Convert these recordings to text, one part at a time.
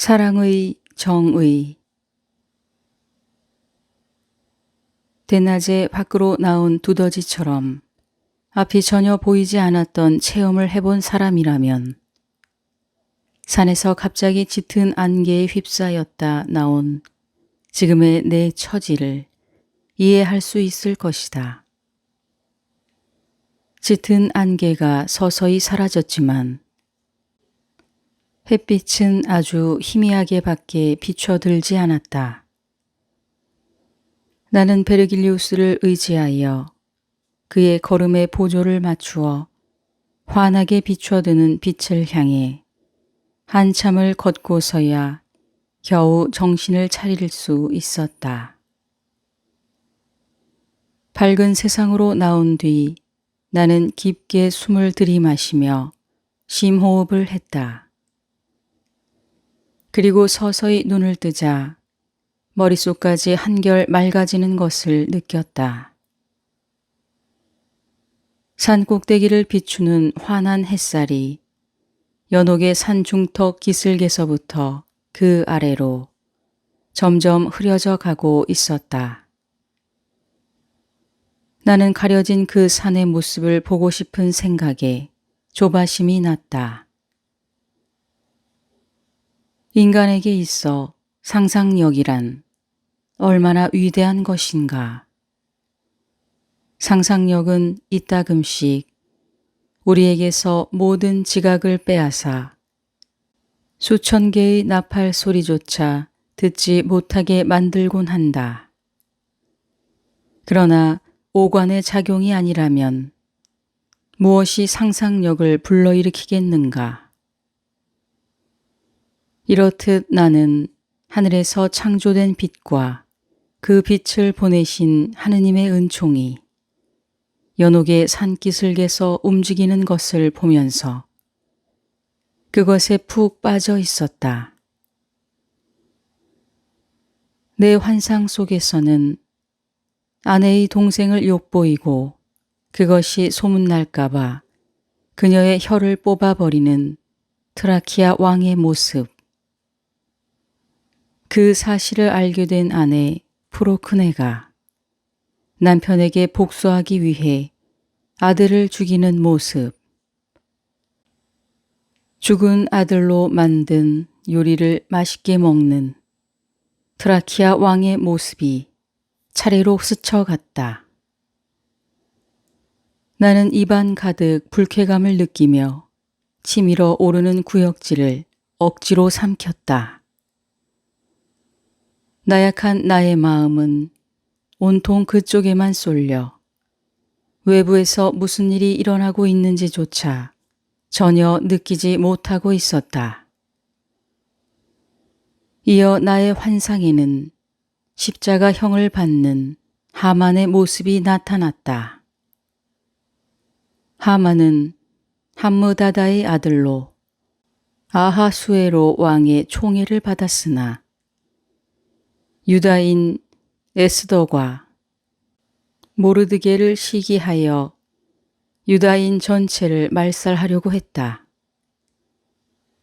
사랑의 정의. 대낮에 밖으로 나온 두더지처럼 앞이 전혀 보이지 않았던 체험을 해본 사람이라면 산에서 갑자기 짙은 안개에 휩싸였다 나온 지금의 내 처지를 이해할 수 있을 것이다. 짙은 안개가 서서히 사라졌지만 햇빛은 아주 희미하게 밖에 비춰들지 않았다. 나는 베르길리우스를 의지하여 그의 걸음에 보조를 맞추어 환하게 비춰드는 빛을 향해 한참을 걷고서야 겨우 정신을 차릴 수 있었다. 밝은 세상으로 나온 뒤 나는 깊게 숨을 들이마시며 심호흡을 했다. 그리고 서서히 눈을 뜨자 머릿속까지 한결 맑아지는 것을 느꼈다. 산 꼭대기를 비추는 환한 햇살이 연옥의 산 중턱 기슭에서부터 그 아래로 점점 흐려져 가고 있었다. 나는 가려진 그 산의 모습을 보고 싶은 생각에 조바심이 났다. 인간에게 있어 상상력이란 얼마나 위대한 것인가. 상상력은 이따금씩 우리에게서 모든 지각을 빼앗아 수천 개의 나팔 소리조차 듣지 못하게 만들곤 한다. 그러나 오관의 작용이 아니라면 무엇이 상상력을 불러일으키겠는가? 이렇듯 나는 하늘에서 창조된 빛과 그 빛을 보내신 하느님의 은총이 연옥의 산기슭에서 움직이는 것을 보면서 그것에 푹 빠져 있었다. 내 환상 속에서는 아내의 동생을 욕보이고 그것이 소문날까봐 그녀의 혀를 뽑아버리는 트라키아 왕의 모습. 그 사실을 알게 된 아내 프로크네가 남편에게 복수하기 위해 아들을 죽이는 모습. 죽은 아들로 만든 요리를 맛있게 먹는 트라키아 왕의 모습이 차례로 스쳐갔다. 나는 입안 가득 불쾌감을 느끼며 치밀어 오르는 구역질을 억지로 삼켰다. 나약한 나의 마음은 온통 그쪽에만 쏠려 외부에서 무슨 일이 일어나고 있는지조차 전혀 느끼지 못하고 있었다. 이어 나의 환상에는 십자가형을 받는 하만의 모습이 나타났다. 하만은 함므다다의 아들로 아하수에로 왕의 총애를 받았으나 유다인 에스더과 모르드게를 시기하여 유다인 전체를 말살하려고 했다.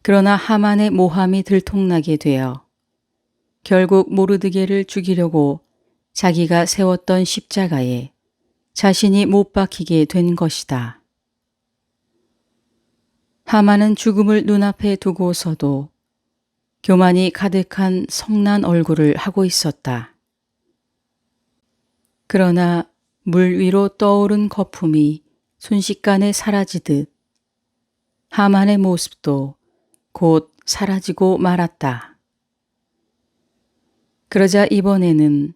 그러나 하만의 모함이 들통나게 되어 결국 모르드게를 죽이려고 자기가 세웠던 십자가에 자신이 못 박히게 된 것이다. 하만은 죽음을 눈앞에 두고서도 교만이 가득한 성난 얼굴을 하고 있었다. 그러나 물 위로 떠오른 거품이 순식간에 사라지듯 하만의 모습도 곧 사라지고 말았다. 그러자 이번에는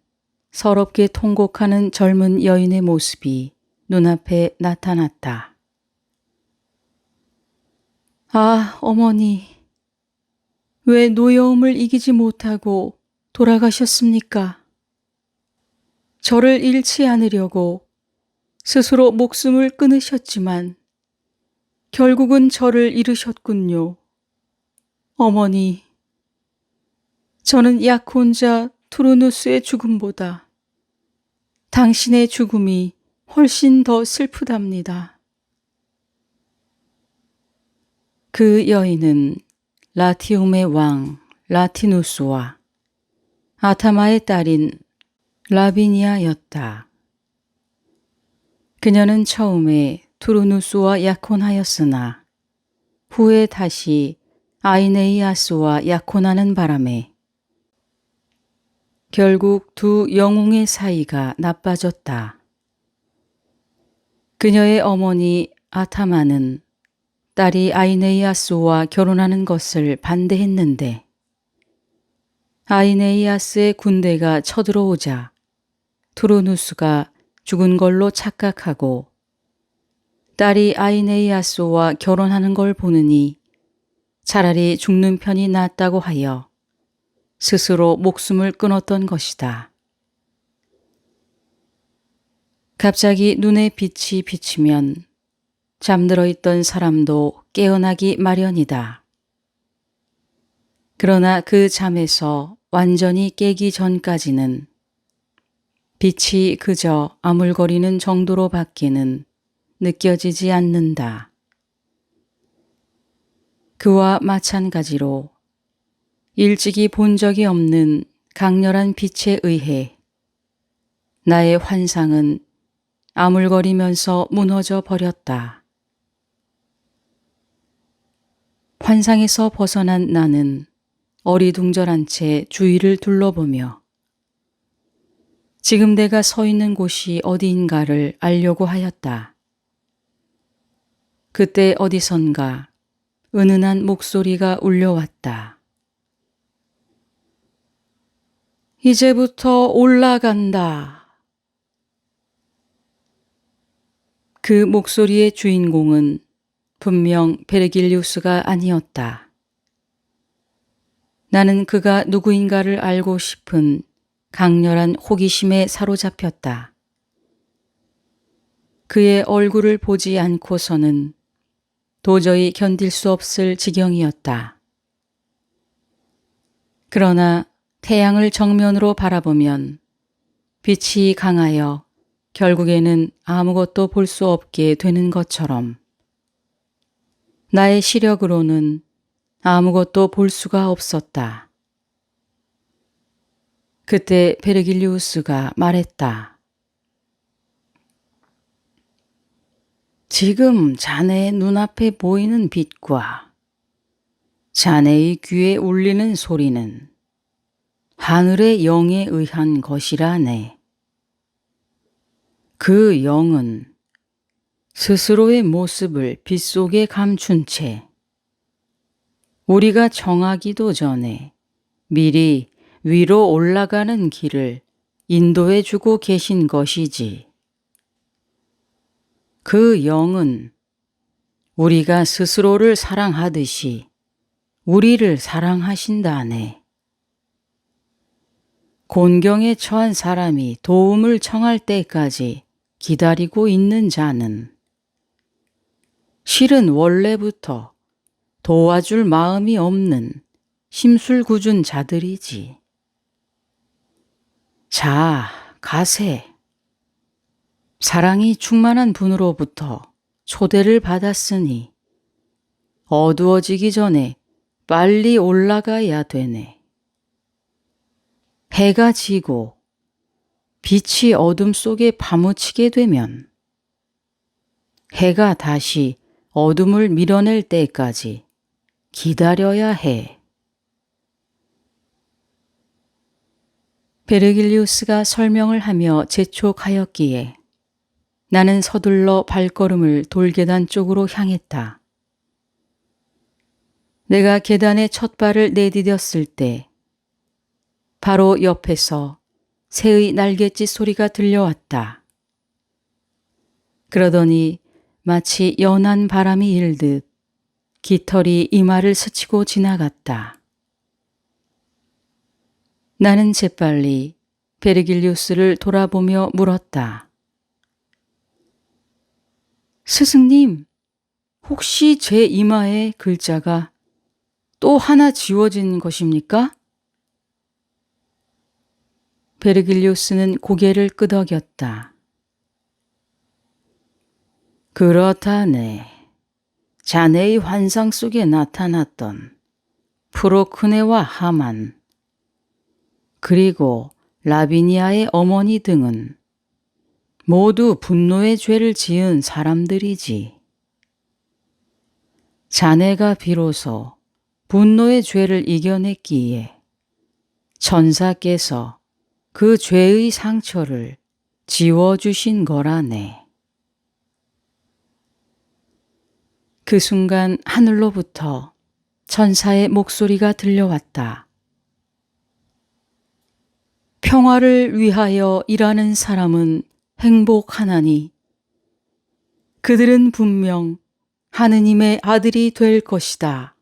서럽게 통곡하는 젊은 여인의 모습이 눈앞에 나타났다. 아, 어머니. 왜 노여움을 이기지 못하고 돌아가셨습니까? 저를 잃지 않으려고 스스로 목숨을 끊으셨지만 결국은 저를 잃으셨군요. 어머니, 저는 약혼자 투르누스의 죽음보다 당신의 죽음이 훨씬 더 슬프답니다. 그 여인은 라티움의 왕 라티누스와 아타마의 딸인 라비니아였다. 그녀는 처음에 투르누스와 약혼하였으나 후에 다시 아이네이아스와 약혼하는 바람에 결국 두 영웅의 사이가 나빠졌다. 그녀의 어머니 아타마는 딸이 아이네이아스와 결혼하는 것을 반대했는데 아이네이아스의 군대가 쳐들어오자 투르누스가 죽은 걸로 착각하고 딸이 아이네이아스와 결혼하는 걸 보느니 차라리 죽는 편이 낫다고 하여 스스로 목숨을 끊었던 것이다. 갑자기 눈에 빛이 비치면 잠들어 있던 사람도 깨어나기 마련이다. 그러나 그 잠에서 완전히 깨기 전까지는 빛이 그저 아물거리는 정도로밖에는 느껴지지 않는다. 그와 마찬가지로 일찍이 본 적이 없는 강렬한 빛에 의해 나의 환상은 아물거리면서 무너져 버렸다. 환상에서 벗어난 나는 어리둥절한 채 주위를 둘러보며 지금 내가 서 있는 곳이 어디인가를 알려고 하였다. 그때 어디선가 은은한 목소리가 울려왔다. 이제부터 올라간다. 그 목소리의 주인공은 분명 베르길리우스가 아니었다. 나는 그가 누구인가를 알고 싶은 강렬한 호기심에 사로잡혔다. 그의 얼굴을 보지 않고서는 도저히 견딜 수 없을 지경이었다. 그러나 태양을 정면으로 바라보면 빛이 강하여 결국에는 아무것도 볼 수 없게 되는 것처럼 나의 시력으로는 아무것도 볼 수가 없었다. 그때 베르길리우스가 말했다. 지금 자네의 눈앞에 보이는 빛과 자네의 귀에 울리는 소리는 하늘의 영에 의한 것이라네. 그 영은 스스로의 모습을 빛 속에 감춘 채 우리가 정하기도 전에 미리 위로 올라가는 길을 인도해 주고 계신 것이지. 그 영은 우리가 스스로를 사랑하듯이 우리를 사랑하신다네. 곤경에 처한 사람이 도움을 청할 때까지 기다리고 있는 자는 실은 원래부터 도와줄 마음이 없는 심술궂은 자들이지. 자, 가세. 사랑이 충만한 분으로부터 초대를 받았으니 어두워지기 전에 빨리 올라가야 되네. 해가 지고 빛이 어둠 속에 파묻히게 되면 해가 다시 어둠을 밀어낼 때까지 기다려야 해. 베르길리우스가 설명을 하며 재촉하였기에 나는 서둘러 발걸음을 돌계단 쪽으로 향했다. 내가 계단에 첫 발을 내디뎠을 때 바로 옆에서 새의 날갯짓 소리가 들려왔다. 그러더니 마치 연한 바람이 일듯 깃털이 이마를 스치고 지나갔다. 나는 재빨리 베르길리우스를 돌아보며 물었다. 스승님, 혹시 제 이마에 글자가 또 하나 지워진 것입니까? 베르길리우스는 고개를 끄덕였다. 그렇다네. 자네의 환상 속에 나타났던 프로크네와 하만, 그리고 라비니아의 어머니 등은 모두 분노의 죄를 지은 사람들이지. 자네가 비로소 분노의 죄를 이겨냈기에 천사께서 그 죄의 상처를 지워주신 거라네. 그 순간 하늘로부터 천사의 목소리가 들려왔다. 평화를 위하여 일하는 사람은 행복하나니 그들은 분명 하느님의 아들이 될 것이다.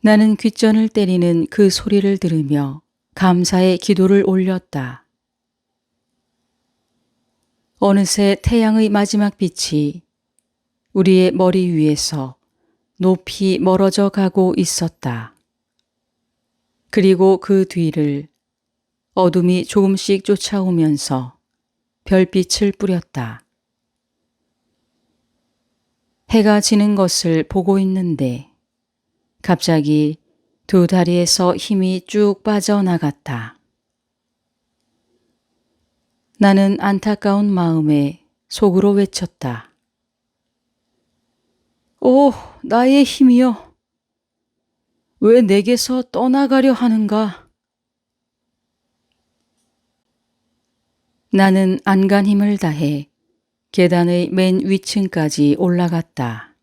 나는 귓전을 때리는 그 소리를 들으며 감사의 기도를 올렸다. 어느새 태양의 마지막 빛이 우리의 머리 위에서 높이 멀어져 가고 있었다. 그리고 그 뒤를 어둠이 조금씩 쫓아오면서 별빛을 뿌렸다. 해가 지는 것을 보고 있는데 갑자기 두 다리에서 힘이 쭉 빠져나갔다. 나는 안타까운 마음에 속으로 외쳤다. 오, 나의 힘이여! 왜 내게서 떠나가려 하는가? 나는 안간 힘을 다해 계단의 맨 위층까지 올라갔다.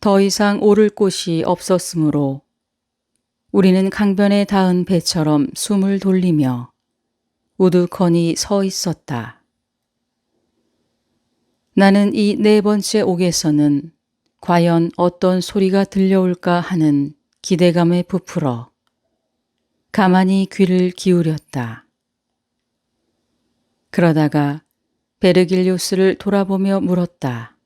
더 이상 오를 곳이 없었으므로 우리는 강변에 닿은 배처럼 숨을 돌리며 우두커니 서 있었다. 나는 이 네 번째 옥에서는 과연 어떤 소리가 들려올까 하는 기대감에 부풀어 가만히 귀를 기울였다. 그러다가 베르길리우스를 돌아보며 물었다.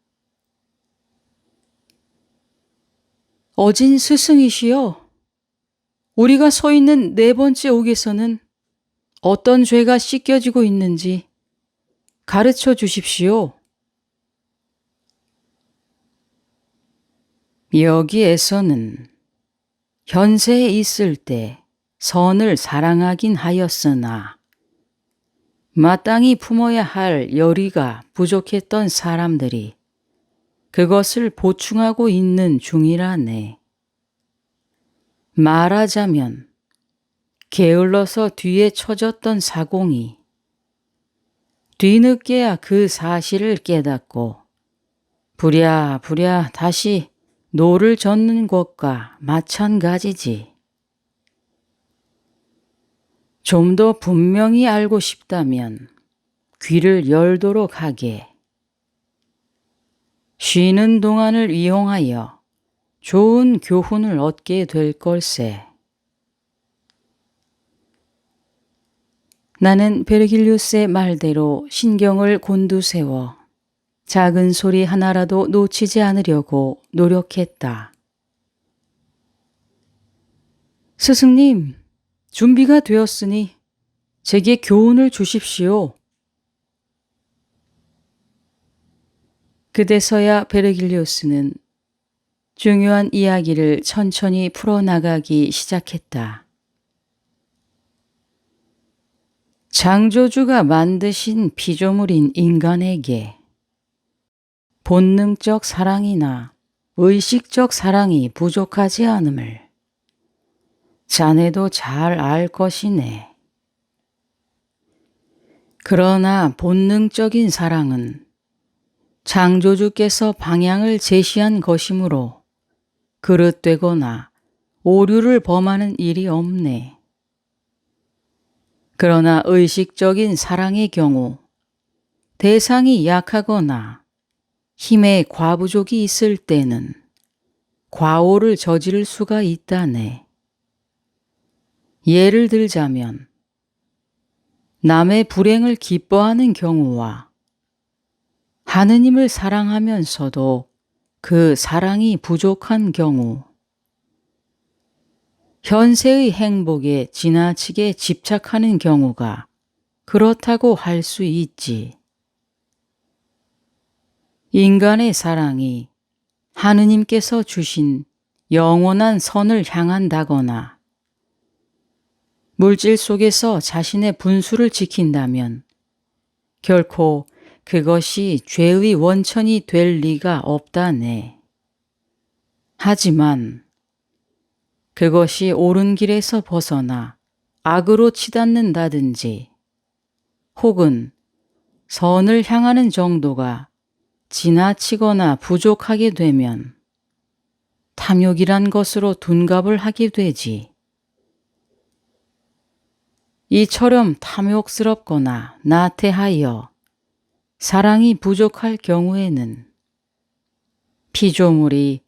어진 스승이시여, 우리가 서 있는 네 번째 옥에서는 어떤 죄가 씻겨지고 있는지 가르쳐 주십시오. 여기에서는 현세에 있을 때 선을 사랑하긴 하였으나 마땅히 품어야 할 열의가 부족했던 사람들이 그것을 보충하고 있는 중이라네. 말하자면 게을러서 뒤에 처졌던 사공이 뒤늦게야 그 사실을 깨닫고 부랴부랴 다시 노를 젓는 것과 마찬가지지. 좀 더 분명히 알고 싶다면 귀를 열도록 하게. 쉬는 동안을 이용하여 좋은 교훈을 얻게 될 걸세. 나는 베르길리우스의 말대로 신경을 곤두세워 작은 소리 하나라도 놓치지 않으려고 노력했다. 스승님, 준비가 되었으니 제게 교훈을 주십시오. 그제서야 베르길리우스는 중요한 이야기를 천천히 풀어나가기 시작했다. 창조주가 만드신 피조물인 인간에게 본능적 사랑이나 의식적 사랑이 부족하지 않음을 자네도 잘 알 것이네. 그러나 본능적인 사랑은 창조주께서 방향을 제시한 것이므로 그릇되거나 오류를 범하는 일이 없네. 그러나 의식적인 사랑의 경우 대상이 약하거나 힘의 과부족이 있을 때는 과오를 저지를 수가 있다네. 예를 들자면 남의 불행을 기뻐하는 경우와 하느님을 사랑하면서도 그 사랑이 부족한 경우, 현세의 행복에 지나치게 집착하는 경우가 그렇다고 할 수 있지. 인간의 사랑이 하느님께서 주신 영원한 선을 향한다거나 물질 속에서 자신의 분수를 지킨다면 결코 그것이 죄의 원천이 될 리가 없다네. 하지만 그것이 옳은 길에서 벗어나 악으로 치닫는다든지 혹은 선을 향하는 정도가 지나치거나 부족하게 되면 탐욕이란 것으로 둔갑을 하게 되지. 이처럼 탐욕스럽거나 나태하여 사랑이 부족할 경우에는 피조물이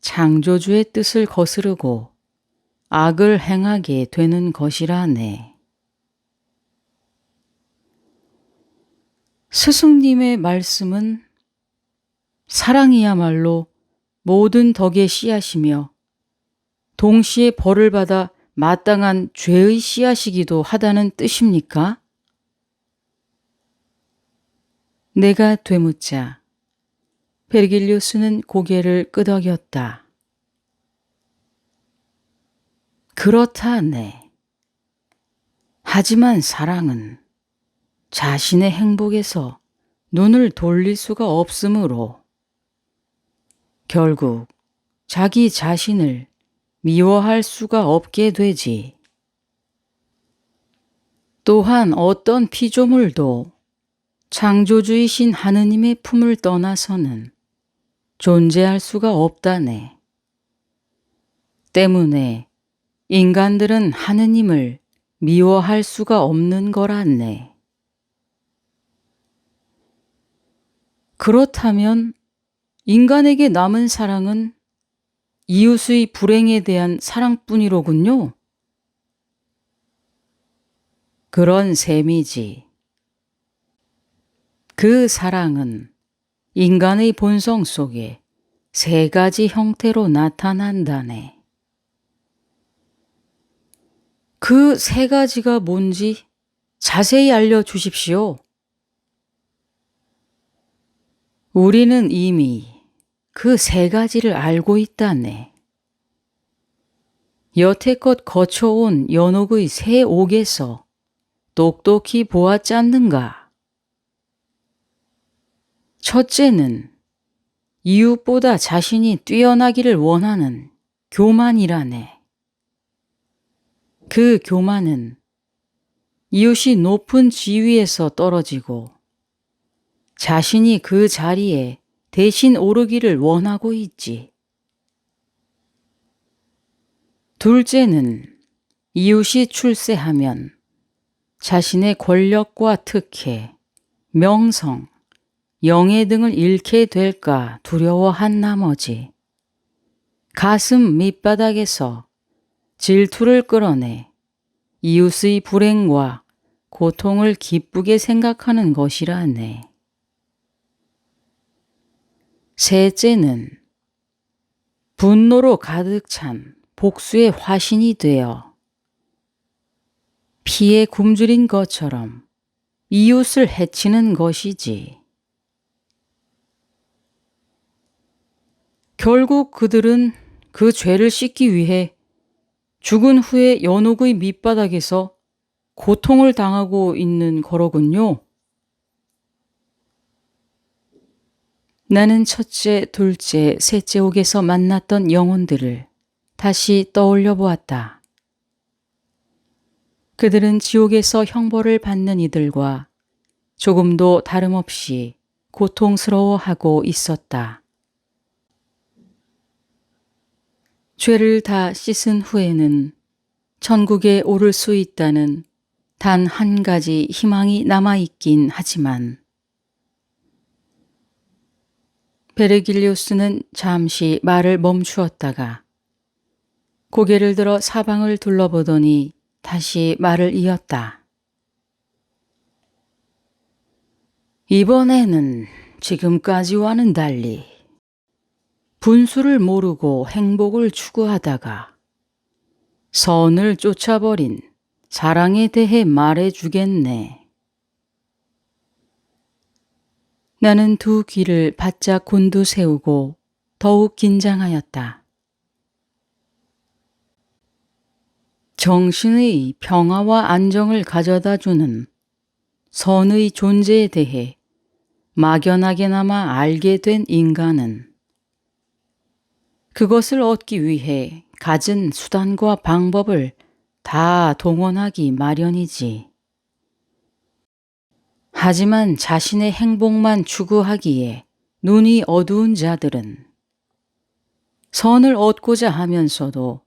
창조주의 뜻을 거스르고 악을 행하게 되는 것이라네. 스승님의 말씀은 사랑이야말로 모든 덕의 씨앗이며 동시에 벌을 받아 마땅한 죄의 씨앗이기도 하다는 뜻입니까? 내가 되묻자 베르길리우스는 고개를 끄덕였다. 그렇다네. 하지만 사랑은 자신의 행복에서 눈을 돌릴 수가 없으므로 결국 자기 자신을 미워할 수가 없게 되지. 또한 어떤 피조물도 창조주이신 하느님의 품을 떠나서는 존재할 수가 없다네. 때문에 인간들은 하느님을 미워할 수가 없는 거란네. 그렇다면 인간에게 남은 사랑은 이웃의 불행에 대한 사랑뿐이로군요. 그런 셈이지. 그 사랑은 인간의 본성 속에 세 가지 형태로 나타난다네. 그 세 가지가 뭔지 자세히 알려주십시오. 우리는 이미 그 세 가지를 알고 있다네. 여태껏 거쳐온 연옥의 새 옥에서 똑똑히 보았지 않는가? 첫째는 이웃보다 자신이 뛰어나기를 원하는 교만이라네. 그 교만은 이웃이 높은 지위에서 떨어지고 자신이 그 자리에 대신 오르기를 원하고 있지. 둘째는 이웃이 출세하면 자신의 권력과 특혜, 명성, 영예 등을 잃게 될까 두려워한 나머지 가슴 밑바닥에서 질투를 끌어내 이웃의 불행과 고통을 기쁘게 생각하는 것이라네. 셋째는 분노로 가득 찬 복수의 화신이 되어 피에 굶주린 것처럼 이웃을 해치는 것이지. 결국 그들은 그 죄를 씻기 위해 죽은 후에 연옥의 밑바닥에서 고통을 당하고 있는 거로군요. 나는 첫째, 둘째, 셋째 옥에서 만났던 영혼들을 다시 떠올려 보았다. 그들은 지옥에서 형벌을 받는 이들과 조금도 다름없이 고통스러워하고 있었다. 죄를 다 씻은 후에는 천국에 오를 수 있다는 단 한 가지 희망이 남아있긴 하지만 베르길리우스는 잠시 말을 멈추었다가 고개를 들어 사방을 둘러보더니 다시 말을 이었다. 이번에는 지금까지와는 달리 분수를 모르고 행복을 추구하다가 선을 쫓아버린 사랑에 대해 말해주겠네. 나는 두 귀를 바짝 곤두세우고 더욱 긴장하였다. 정신의 평화와 안정을 가져다주는 선의 존재에 대해 막연하게나마 알게 된 인간은 그것을 얻기 위해 갖은 수단과 방법을 다 동원하기 마련이지. 하지만 자신의 행복만 추구하기에 눈이 어두운 자들은 선을 얻고자 하면서도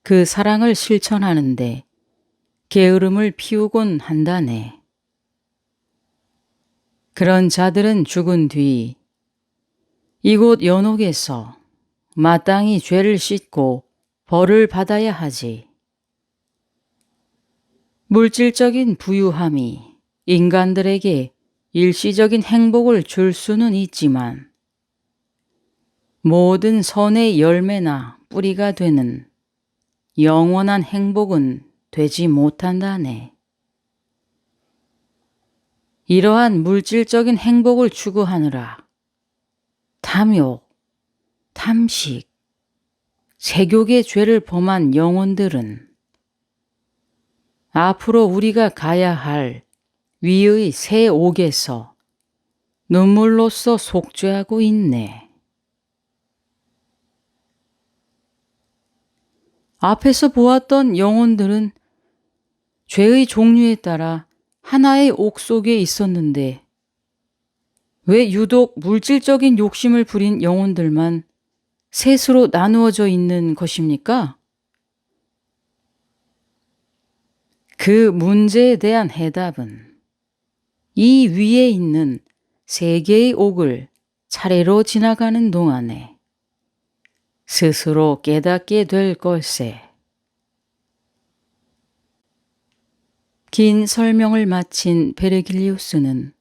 그 사랑을 실천하는데 게으름을 피우곤 한다네. 그런 자들은 죽은 뒤 이곳 연옥에서 마땅히 죄를 씻고 벌을 받아야 하지. 물질적인 부유함이 인간들에게 일시적인 행복을 줄 수는 있지만 모든 선의 열매나 뿌리가 되는 영원한 행복은 되지 못한다네. 이러한 물질적인 행복을 추구하느라 탐욕, 탐식, 세욕의 죄를 범한 영혼들은 앞으로 우리가 가야 할 위의 새 옥에서 눈물로써 속죄하고 있네. 앞에서 보았던 영혼들은 죄의 종류에 따라 하나의 옥 속에 있었는데 왜 유독 물질적인 욕심을 부린 영혼들만 셋으로 나누어져 있는 것입니까? 그 문제에 대한 해답은 이 위에 있는 세 개의 옥을 차례로 지나가는 동안에 스스로 깨닫게 될 걸세. 긴 설명을 마친 베르길리우스는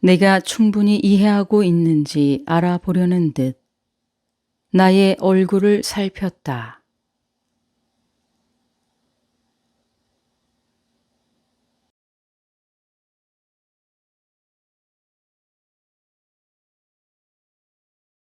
내가 충분히 이해하고 있는지 알아보려는 듯 나의 얼굴을 살폈다.